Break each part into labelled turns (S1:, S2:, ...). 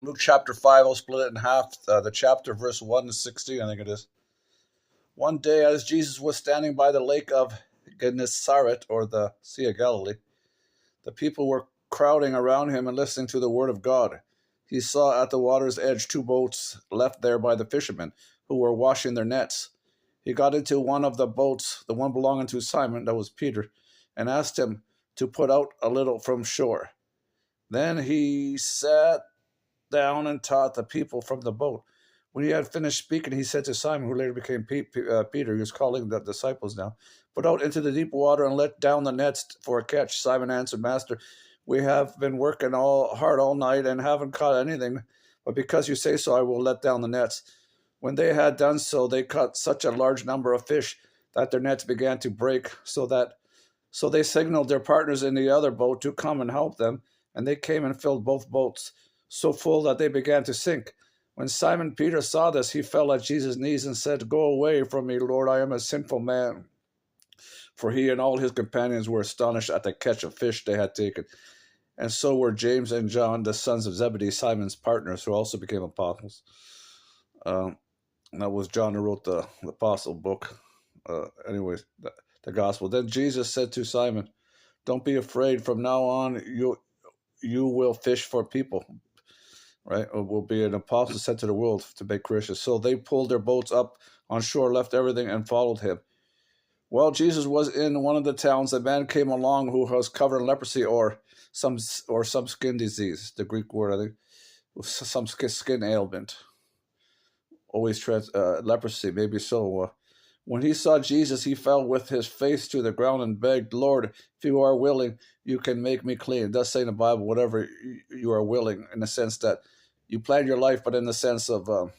S1: Luke chapter 5, I'll split it in half. The chapter, verse 1 to 16, I think it is. One day, as Jesus was standing by the lake of Gennesaret, or the Sea of Galilee, the people were crowding around him and listening to the word of God. He saw at the water's edge two boats left there by the fishermen, who were washing their nets. He got into one of the boats, the one belonging to Simon, that was Peter, and asked him to put out a little from shore. Then he sat down and taught the people from the boat. When he had finished speaking, he said to Simon, who later became Peter, he was calling the disciples now, put out into the deep water and let down the nets for a catch. Simon answered, Master, we have been working hard all night and haven't caught anything, but because you say so, I will let down the nets. When they had done so, they caught such a large number of fish that their nets began to break, so they signaled their partners in the other boat to come and help them, and they came and filled both boats so full that they began to sink. When Simon Peter saw this, he fell at Jesus' knees and said, Go away from me, Lord, I am a sinful man. For he and all his companions were astonished at the catch of fish they had taken. And so were James and John, the sons of Zebedee, Simon's partners, who also became apostles. That was John who wrote the apostle book. Anyways, the gospel. Then Jesus said to Simon, Don't be afraid. From now on, you will fish for people. Right? Or will be an apostle sent to the world to make Christians. So they pulled their boats up on shore, left everything, and followed him. While Jesus was in one of the towns, a man came along who was covered in leprosy or some skin disease. The Greek word, I think, some skin ailment. Always leprosy, maybe so. When he saw Jesus, he fell with his face to the ground and begged, Lord, if you are willing, you can make me clean. It does say in the Bible, whatever you are willing, in the sense that you plan your life, but in the sense of, I'm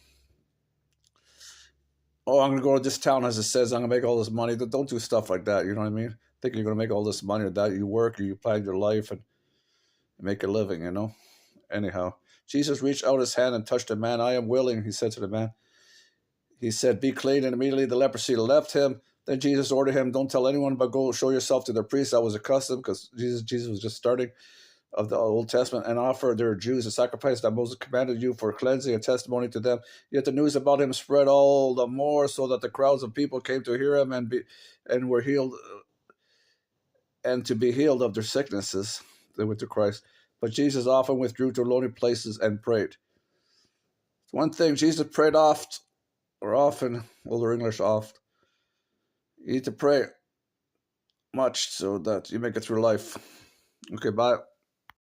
S1: going to go to this town, as it says, I'm going to make all this money. Don't do stuff like that, you know what I mean? Thinking you're going to make all this money or that. You work, you plan your life and make a living, you know? Anyhow, Jesus reached out his hand and touched the man. I am willing, he said to the man. He said, be clean, and immediately the leprosy left him. Then Jesus ordered him, don't tell anyone, but go show yourself to the priest. That was a custom, because Jesus was just starting of the Old Testament, and offer their Jews a sacrifice that Moses commanded you for cleansing and testimony to them. Yet the news about him spread all the more, so that the crowds of people came to hear him and were healed, and to be healed of their sicknesses. They went to Christ. But Jesus often withdrew to lonely places and prayed. One thing, Jesus prayed often. Older English oft. You need to pray much so that you make it through life. Okay, bye.